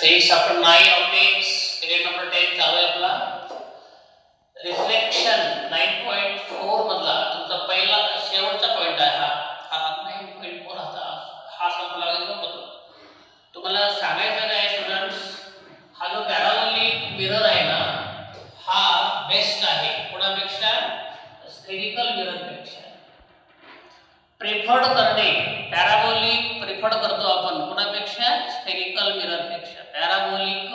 Chapter 9 optics period number 10 चालू आहे आपला. रिफ्लेक्शन 9.4 मधला तुमचा पहिला शेवटचा पॉइंट आहे हा 9.4 हा संपला आहे. तुम्हाला सांगायचं काय स्टुडंट्स, हा जो पॅराबोलिक मिरर आहे ना हा बेस्ट आहे कोणापेक्षा, स्फेरिकल मिरर पेक्षा. प्रिफर्ड करणे, पॅराबोलिक प्रिफर्ड करतो आपण कोणापेक्षा, स्फेरिकल मिरर पेक्षा. Parabolic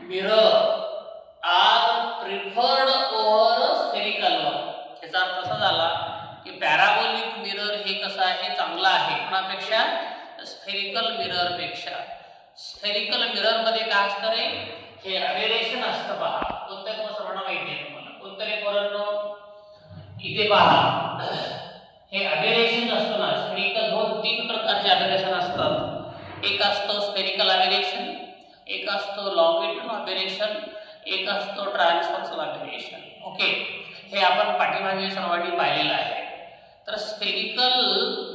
mirror are preferred over spherical one. याचा अर्थ असा झाला की पॅराबोलिक मिरर हे कसं आहे, चांगलं आहे कोणापेक्षा, स्फेरिकल मिरर पेक्षा. स्फेरिकल मिरर मध्ये काय असतं रे, हे अबेरेशन असतं. पहा कोणत्या सर्वांना माहिती आहे तुम्हाला, कोणतरी पोरांनो इथे पहा हे अबेरेशन असतं ना. स्फेरिकल दोन तीन प्रकारचे अबेरेशन असतात. एक असतो स्फेरिकल अबेरेशन, एक असतो लॉंगिट्यूड अबेरेशन, एक असतो ट्रान्सव्हर्सल अबेरेशन. ओके, हे आपण पाठीमागे सर्वांनी पाहिलेलं आहे. तर स्फेरिकल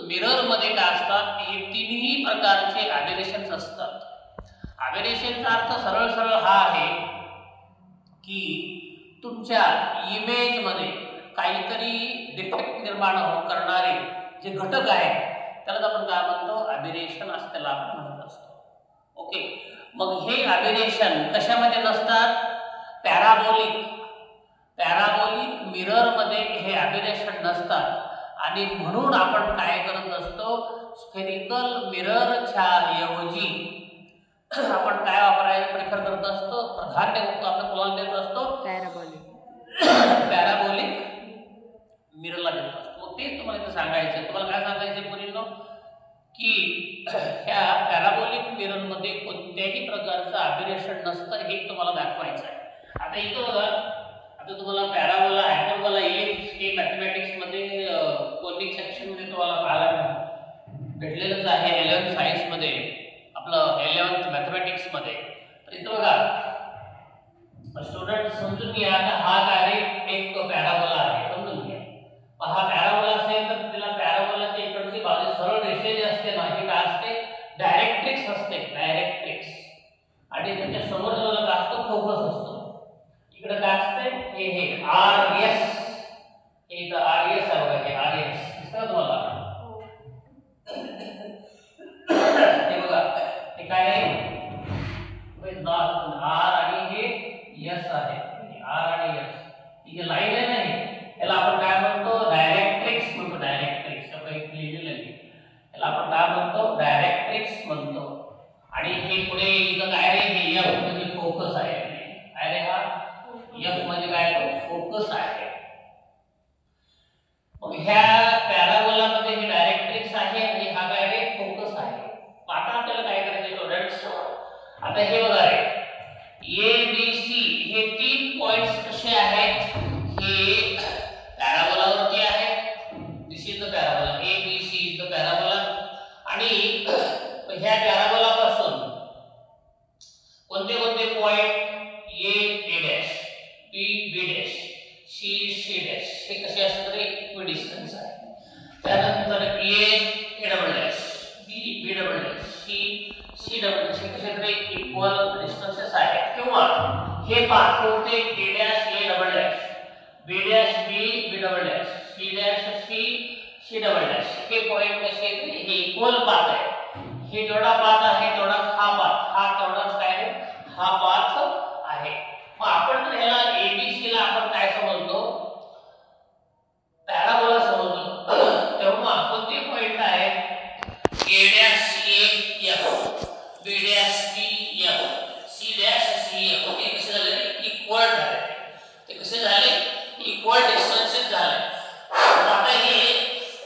मिरर मध्ये काय असतात, हे तिन्ही प्रकारचे अबेरेशन्स असतात. अबेरेशनचा अर्थ सरळ सरळ हा आहे की तुमच्या इमेज मध्ये काहीतरी डिफेक्ट निर्माण करणारे जे घटक आहेत त्याला आपण काय म्हणतो, अबेरेशन असं त्याला आपण म्हणत असतो. ओके, मग हे अबेरेशन कशामध्ये नसतात, पॅराबोलिक मिरर मध्ये हे अबेरेशन नसतात. आणि म्हणून आपण काय करत असतो, स्फेरिकल मिररच्या ऐवजी आपण काय वापरायला प्रेफर करत असतो, प्राधान्य आपण कोणाला देत असतो, पॅराबोलिक मिररला देत असतो. मग तेच तुम्हाला इथे सांगायचं. तुम्हाला काय सांगायचं मुलींनो, की ह्या पॅराबोलिक मिरर मध्ये कोणत्याही प्रकारचं अबेरेशन नसतं हे तुम्हाला दाखवायचं आहे. आता इथं बघा, आता तुम्हाला पॅराबोला, हायपरबोला, इलिप्स हे मॅथमॅटिक्स मध्ये कोनिक सेक्शन मध्ये तुम्हाला पाहायला भेटलेलंच आहे. 11th सायन्स मध्ये, आपलं 11th मॅथमॅटिक्स मध्ये. तर इथं बघा स्टुडंट समजून घ्या, हा डायरेक्ट एक पॅराबोला आहे, समजून घ्या. हा पॅराबोला असेल तर त्याला पॅराबोलाच्या इकडची बाजू सरळ रेषे जे असते ना, हे काय असते, डायरेक्ट्रिक्स असते, डायरेक्ट्रिक्स. आणि त्याच्या समोर जो काय असतो, फोकस असतो. इकडे काय असते, हे आरएस, हे इथं आरएस आहे बघा, हे आरएस दिसतं तुम्हाला, हे बघा हे काय आहे, आर आणि हे एस आहे, आर आणि एस. ही जी लाईन आहे ना, याला आपण काय म्हणतो, डायरेक्ट्रिक्स म्हणतो. डायरेक्ट्रिक्स आपण एक लिहिलेलं आहे, याला आपण काय म्हणतो, डायरेक्ट्रिक्स म्हणतो. आणि हे पुढे इथं काय रे, हे एफ म्हणजे फोकस आहे. अरे हा एफ म्हणजे काय, तो फोकस आहे. मग ह्या पॅराबोला मध्ये हे डायरेक्ट्रिक्स आहे आणि हा काय रे, फोकस आहे. आता आपल्याला काय करायचं स्टुडंट्स, आता हे बघा रे, ए बी सी हे तीन पॉइंट्स कसे आहेत, हे पॅराबोलावरती आहेत. This is the parabola, A B C is the parabola. आणि ह्या पॅराबोला पासून कोणते कोणते point, A A dash, B B dash, C C dash, हे कसे असतात रे, इक्वी डिस्टन्स आहे. त्यानंतर A double dash, B B double dash, C double dash, हे कसे रे, इक्वल डिस्टन्सेस आहेत. किंवा हे पाच कोणते, A dash A double dash, B dash B B double dash, C dash C double dash, हे पॉइंट कसे आहेत, हे इक्वल पाथ आहे. हे जेवढा पाथ आहे तेवढा हा पाथ, हा तेवढाच काय आहे, हा पाथ आहे. मग आपण जर ह्याला एबीसी ला आपण काय समजतो, पॅराबोला समजतो, तेव्हा कोणते पॉइंट आहेत, A dash A F, B dash B F, C dash C F, हे कसे झाले, इक्वल झाले. ते कसे झाले, इक्वल डिस्टन्सेस झाले. आता हे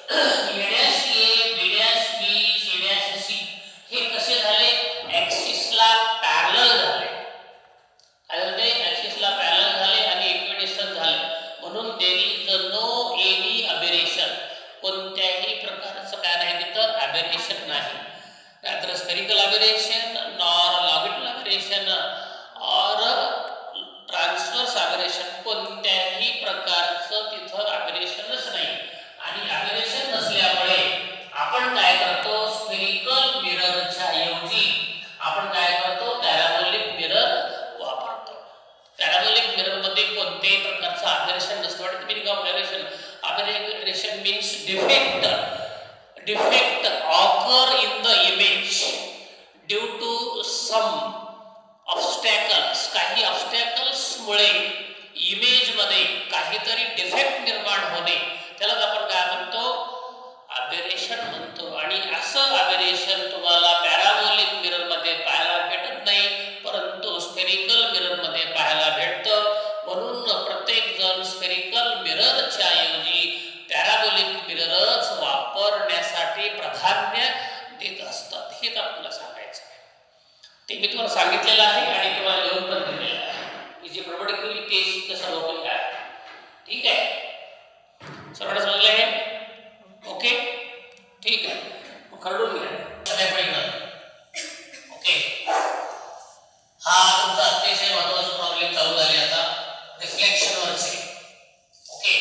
A dash A, B dash B, C dash C हे कसे झाले, ऍक्सिसला पॅरलल झाले. काय झाले, ऍक्सिसला पॅरलल झाले आणि इक्विडिस्टन्स झाले. म्हणून देयर इज नो एनी अबेरेशन, कोणत्याही प्रकारचं काय नाही तिथं, अबेरेशन नाही. नाहीतर स्फेरिकल अबेरेशन, नॉर लॉंगिट्यूडल अबेरेशन और ट्रान्सव्हर्स अबेरेशन, कोणत्याही प्रकारचं तिथं अबेरेशनच नाही. आणि अबेरेशन नसल्यामुळे आपण काय करतो, स्फेरिकल मिररच्या ऐवजी आपण काय occur in the image due to some obstacles, काही obstacles मुळे इमेज मध्ये काहीतरी डिफेक्ट निर्माण होणे त्याला आपण काय म्हणतो, अबेरेशन म्हणतो. आणि असं अबेरेशन तुम्हाला पॅराबोलिक मिरर मध्ये पाहायला भेटत नाही, परंतु स्फेरिकल मिरर मध्ये पाहायला भेटतं. म्हणून प्रत्येक जण स्फेरिकल मिररच्या ऐवजी पॅराबोलिक मिररच वापरण्यासाठी प्राधान्य देत असतात. हेच आपल्याला सांगायचं आहे. ते मी तुम्हाला सांगितलेलं आहे आणि तुम्हाला लिहून पण दिलेलं आहे की जे प्रोबॅबिलिटी टेस्ट कसं होतं आहे. ठीक आहे, सर्वांना समजलं आहे? ओके, ठीक आहे. मग कळून घ्या ओके. हा तुमचा अतिशय महत्त्वाचा प्रॉब्लेम चालू झाले आता रिफ्लेक्शन वरचे. ओके,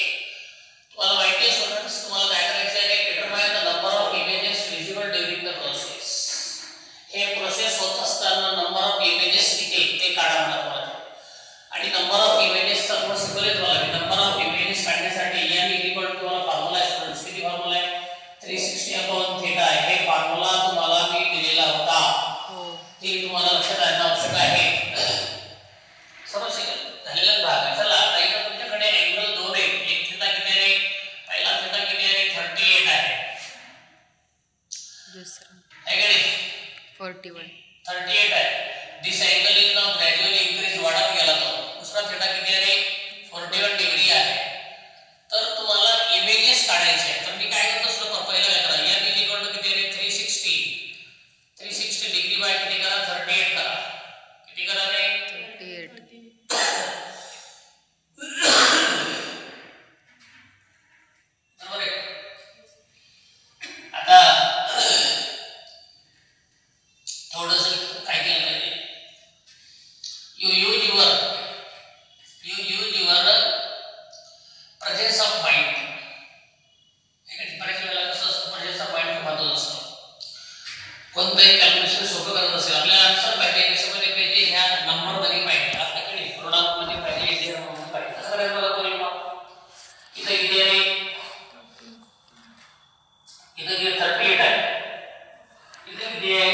तुम्हाला माहिती आहे स्टुडंट्स, तुम्हाला काय करायचं आहे, determine the number of images visible during the process. हे प्रोसेस होत असताना नंबर ऑफ इमेजेस किती ते काढा मला. आणि नंबर ऑफ इमेजेसचा थोडं सिम्पल तुम्हाला नंबर ऑफ इमेजेस काढण्यासाठी n इक्वल टू फॉर्म्युला आहे स्टुडंट्स. किती फॉर्म्युला आहे? 360 अपॉन थीटा. हे फॉर्म्युला तुम्हाला मी दिलेला होता, ते तुम्हाला लक्षात आणणं आवश्यक आहे. समजलं झालेला भाग आहे. चला आता इथे तुमच्याकडे अँगल दोन आहे. एक थीटा किती आहे? पहिला थीटा किती आहे? 38 आहे. दुसरा आहे का नाही? 41 38 आहे. This angle is now gradually increase, वाढत गेला तो. दुसरा थीटा किती आहे? 41 डिग्री आहे. तर तुम्हाला इमेजेस काढायचे आहेत. तर मी काय करत असतो, पहिला काय करा, n इक्वल टू किती आहे? 360 डिग्री बाय किती करा? 38 करा. किती करा रे? 38. बरोबर आहे. आता थोडंसं काय केलं पाहिजे, you use your presence of mind. बऱ्याच वेळेला कसं असतं, presence of mind खूप महत्त्वाचं असतं. कोणतंही कॅल्क्युलेशन सोपं करत असेल, आपल्याला आन्सर पाहिजे कशामध्ये पाहिजे, ह्या नंबर मध्ये पाहिजे, आपल्याकडे प्रोडक्ट मध्ये पाहिजे, इथे पाहिजे. कसं करायचं बघा तुम्ही. मग इथे किती आहे? इथे 38 आहे. इथे किती आहे?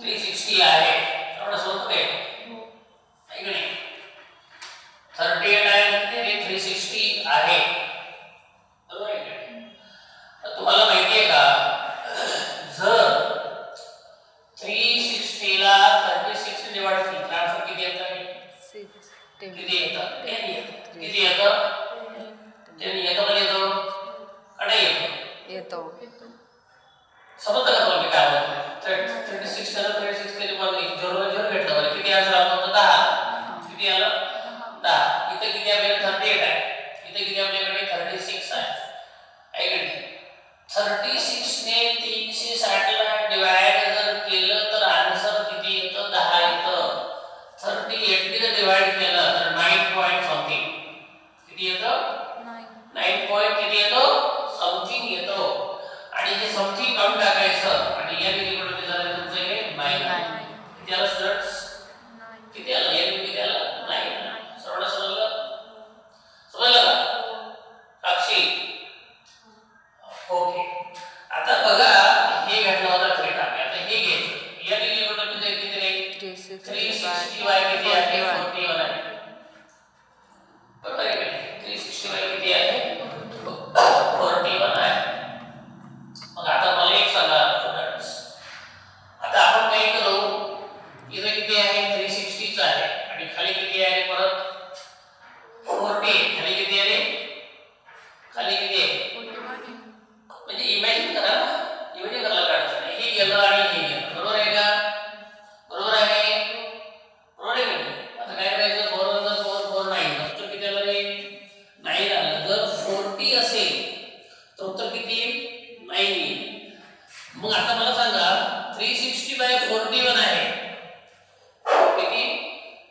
360 आहे. एवढं सोपं आहे की नाही? 38 आहे, 360 आहे. बरोबर आहे का? तुम्हाला माहिती आहे का, जर 360 ला 36 ने डिवाइड केलं तर आन्सर किती येतं? किती येतं? 10 येतं. किती येतं? 10 येतं का येतो? का नाही येतो? समजतं का तुम्हाला काय होतं? 36 ला 36 केली म्हणजे जोर भेटला बरं. किती आन्सर आला होता? 10. किती आलं? 10. इथे किती आपल्याकडे? 38 आहे. इथे किती आपल्याकडे? 36 आहे. आहे की नाही? 36 ने 360 ला डिवाइड जर केलं तर आन्सर किती येतं? 10 येतं. 38 ने जर डिवाइड केलं तर 9 पॉइंट समथिंग किती येतं? 9 पॉइंट किती येतो? समथिंग येतो. आणि हे समथिंग काढून टाकायचं आणि n इक्वल टू झालं तुमचं हे 9. किती आलं स्टुडंट्स? किती आलं? n किती आलं? 9. सर्वांना समजलं? समजलं का? साक्षी? ओके. आता बघा, हे घेतलं होता थीटा. आता हे घ्यायचं. n इक्वल टू किती रे? 360 y किती आहे? 41 आहे. बरोबर आहे का? 360 y किती आहे? 41 आहे. मग आता मला एक सांगा स्टुडंट्स, आता आपण काय करू, इथे किती आहे? 360 आहे आणि खाली किती आहे? परत 40. खाली किती आहे रे? खाली किती आहे? 41. म्हणजे इमॅजिन करा, इमॅजिन करायला काढायचं नाही. हे गेलं आणि हे गेलं. बरोबर आहे का? बरोबर आहे. बरोबर आहे का? आता काय करायचं? 4 9 तर किती आलं रे? 9 आलं. जर 40 असेल तर उत्तर किती? 9 येईल. मग आता मला सांगा, 360 बाय 41 आहे. किती?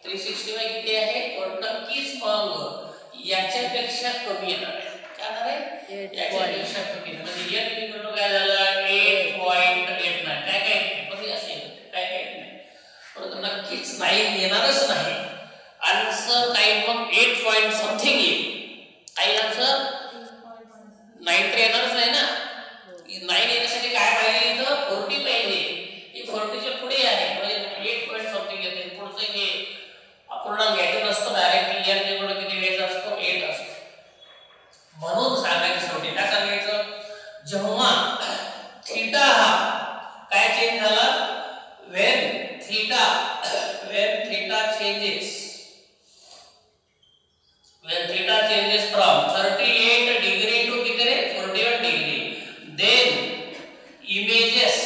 360 बाय किती आहे? 41. मग याच्यापेक्षा कमी येणार आहे. काय येणार आहे? याच्यापेक्षा कमी. म्हणजे n इक्वल टू काय झालं? 8.89. काय काय कमी असेल काय काय नाही, परंतु नक्कीच 9 येणारच नाही. आन्सर काय? मग 8 पॉइंट समथिंग येईल. काय आन्सर? 9 तर येणारच नाही ना. 9 changes, when theta changes from 38 degree to कितने 41 degree, then images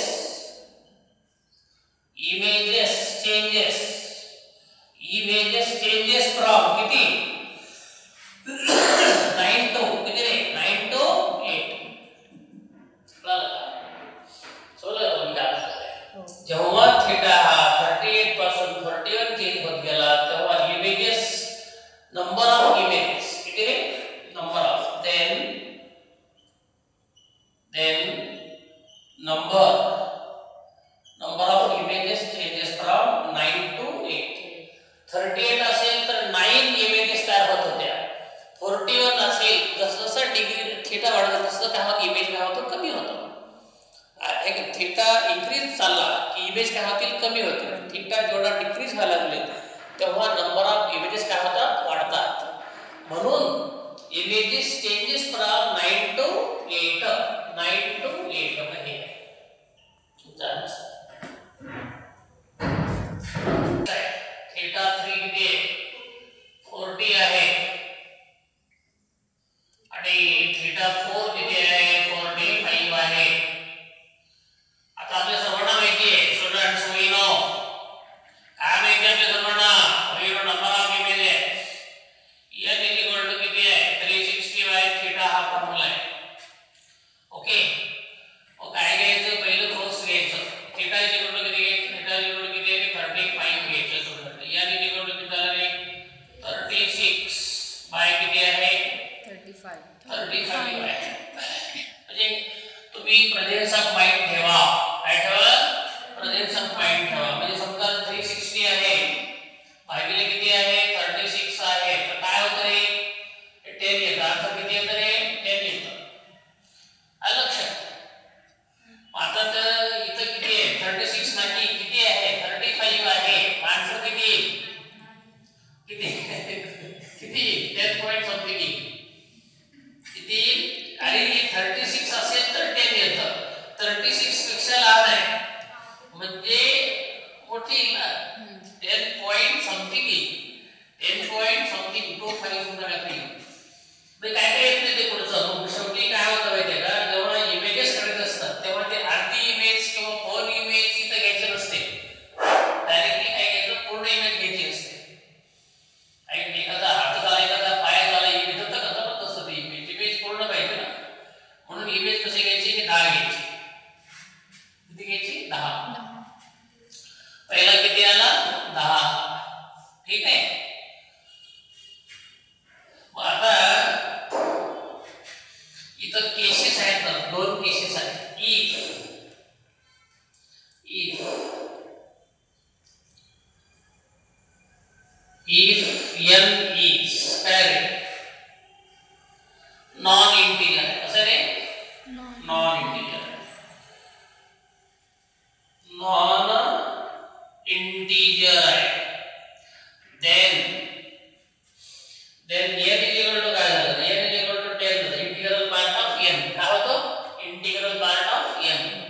changes from किती 9 to कितने 9 to 8. जेव्हा थीटा हा 38 पासून 41 चेंज होत गेला तेव्हा इमेजेस नंबर ऑफ इमेजेस किती रे number of then number of images changes from 9 to 8. 38 असेल तर 9 इमेजेस तयार होत होत्या. 41 असेल जसं डिग्री थीटा वाढत तसं काय होत इमेज काय होतं कमी होतं. एक थीटा इन्क्रीज चालला की इमेज काय होतील कमी होतील. थीटा जेवढा डिक्रीज व्हायला लागले तेव्हा नंबर ऑफ इमेजेस काय होतात वाढतात. म्हणून इमेजेस चेंजेस फ्रॉम 9 to 8 म्हणजे थीटा 3 किती 40 आहे आणि थीटा 4 किती आहे 45 आहे. आता आपल्या सर्वांना माहिती आहे स्टुडंट्स वी नो काय माहिती आपल्या सर्वांना we know number of images n equal to किती आहे 360 बाय थीटा हा फॉर्म्युला आहे. ओके मग काय घ्यायचं पहिलं फर्स्ट घ्यायचं थीटा इक्वल टू किती घ्यायचं थीटा इक्वल टू किती आहे 35 घ्यायचं स्टुडंट. n इक्वल टू किती झालं रे 36 बाय किती आहे 35 आहे. म्हणजे तुम्ही प्रेझेन्स ऑफ माइंड ठेवा. काय ठेवा प्रेझेन्स ऑफ माइंड ठेवा. म्हणजे समजा 360 आहे भागिले किती आहे 36 आहे तर काय होतं रे 10 येतं. आन्सर किती येतं रे 10 येतं. आलं लक्षात. आता तर इथं किती आहे 36 नाही किती आहे 35 आहे. आन्सर किती किती 10 पॉइंट समथिंग किती अरे 36 असेल तर 10 येतं. 36 पेक्षा लहान आहे म्हणजे मोठी ना 10 पॉइंट समथिंग 25 सुद्धा टाकली. काय काय येत नाही ते पुढचं. मग शेवटी काय होतं माहितीये का जेव्हा इमेजेस काढत असतात तेव्हा ते अर्धी इमेज किंवा फुल इमेज इथं घ्यायची नसते. डायरेक्टली काय घ्यायचं पूर्ण इमेज घ्यायची असते. एखादा हात झाला एखादा पाय झाला इमेज तर कसं पण तसं ते इमेज पूर्ण पाहिजे ना. म्हणून इमेज कशी घ्यायची की 10 घ्यायची. किती घ्यायची 10. पहिला किती आला 10. ठीक आहे. मग आता इथं केसेस आहेत ना 2 केसेस आहेत. if n is काय नॉन इंटिजर कसं रे नॉन इंटिजर आहे then n is equal to काय झालं n is equal to 10 integral part of n काय होतं इंटिग्रल पार्ट ऑफ n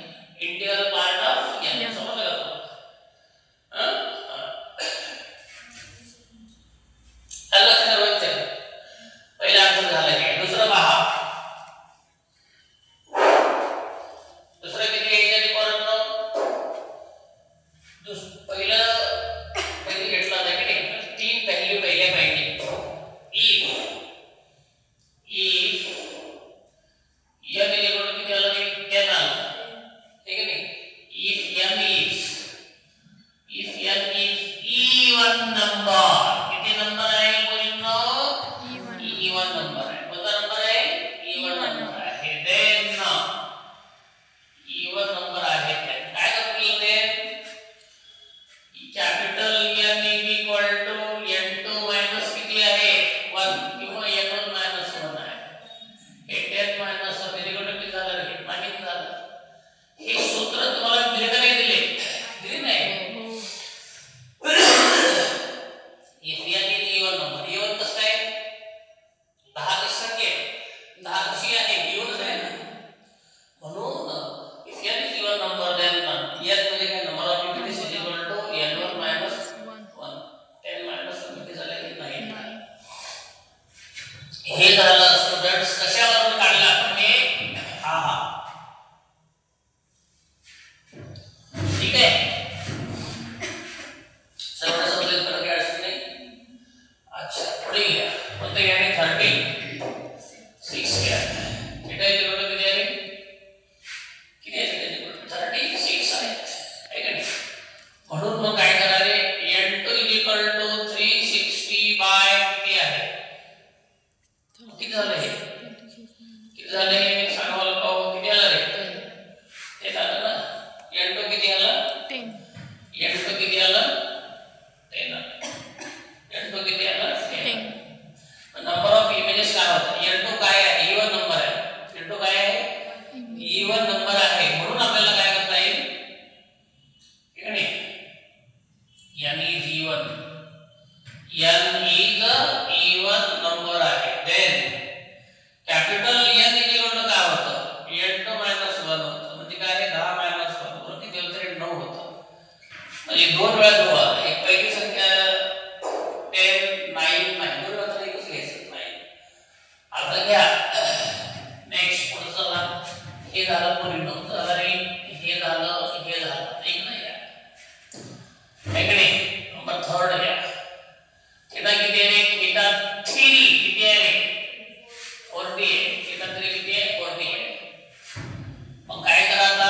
म्हणजे 2 वेळा 2 आला. एक पहिली संख्या 10 9 नाही, 2 वेळा तर एकच घ्यायचं नाही. आता घ्या नेक्स्ट पुढे चला. हे झालं पूर्ण झालं रे, हे झालं, हे झालं, एक नाही घ्या. इकडे नंबर 3 घ्या. थीटा किती आहे? थीटा 3 किती आहे? 40 आहे. थीटा 3 किती आहे? 40 आहे. मग काय करा आता?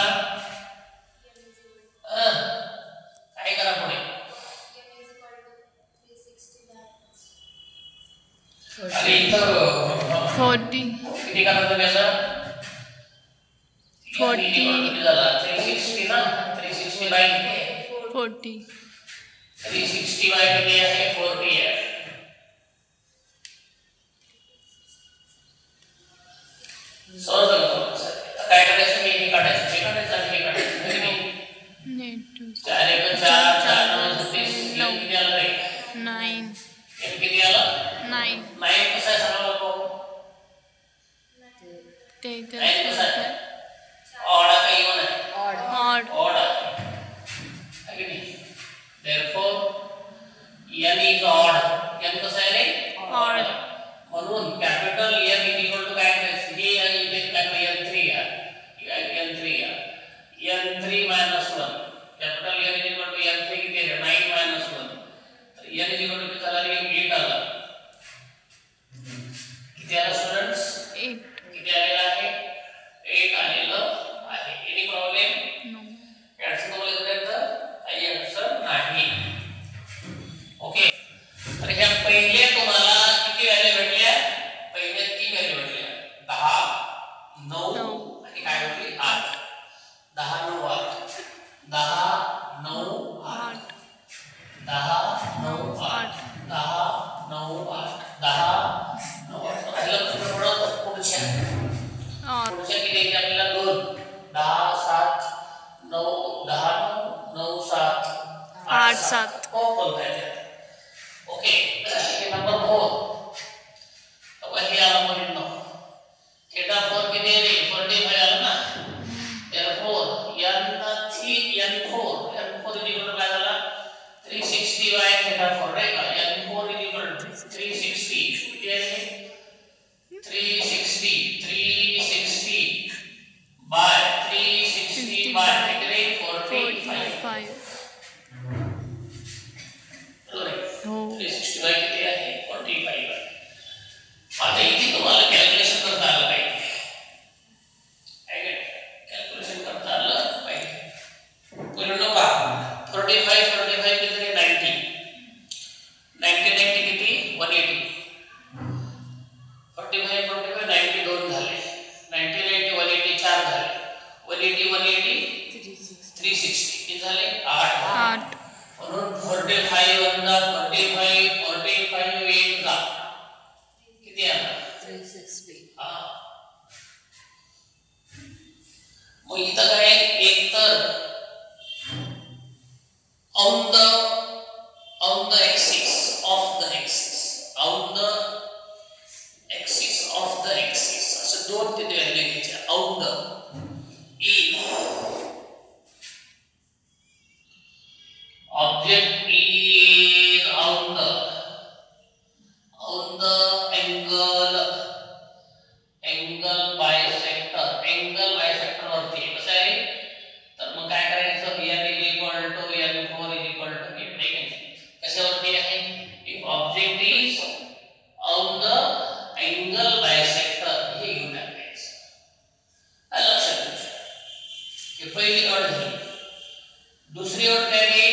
काय करा पुढे? अरे इथं 40 किती करायचं त्याचं? 40 झाला 360 ना. 360 बाय किती आहे? 40 360 बाय किती आहे? 40 आहे. काय करायचं? हे काढायचं, हे काढायचं आणि हे काढायचं. नेट 4 1 4 4 9 किती आलं रे? 9 किती आलं? 9 कसं आहे सांगा बघू. ते कसं आहे? ऑड का इवन आहे? ऑड ऑड आहे. therefore n is odd. n कसं आहे रे? ऑड. म्हणून कॅपिटल n इक्वल टू काय करायचं? हे आणि इथे काय n3 या. n3 या. n3 - 1. Capital n equal to n3 किती आहे? 9 - 1. तर n इक्वल टू किती आला रे? 8 आला. किती आला स्टुडंट्स? 8 किती आलेला आहे? 8 आलेलं आहे. Any problem? नो. याचं तुम्हाला करायचं काही अडचण नाही. ओके. तर ह्या पहिल्या तुम्हाला किती व्हॅल्यू भेटल्या? पहिल्या 3 व्हॅल्यू भेटल्या. 10 9 आणि काय भेटली? 8. 10 9 8. 10 9 8. 10 9 8. 10 9 8. 10 9 8. राहिलं तुम्ही थोडं पुढच्या किती आहे आपल्याला? 2 10 7 9 10 9 7 8 7 बोलताय. ओके. हे नंबर 4. तर हे आला म्हणून थीटा 4 किती आहे रे? 45 आला ना. therefore n4 इक्वल काय झाला? 360 बाय थीटा 4 राईट का? n4 इक्वल 360 किती आहे? 360 बाय 360 बाय किती? 45. हो. 360 बाय किती आहे? 45 आहे. आता इथे तुम्हाला कॅल्क्युलेशन करता आलं पाहिजे. कॅल्क्युलेशन करता आलं पाहिजे. पूर्ण पहा. 45 किती? 90 किती? 180. 45 90 2 झाले. 90 180 4 झाले. 180 360 किती झाले? 8. म्हणून 45 वजा 45 1 जा किती आला? 360. मग इथं काय? एक तर on the axis of the axis असं 2 तिथे व्हॅल्यू घ्यायच्या. on the object is on the angle bisector वरती कसं आहे? तर मग काय करायचं? n n4 कशावरती आहे? if object is on the angle bisector हे घेऊन टाकायचं. लक्षात ठेवा. ही पहिली अट झाली. दुसरी अट काय रे?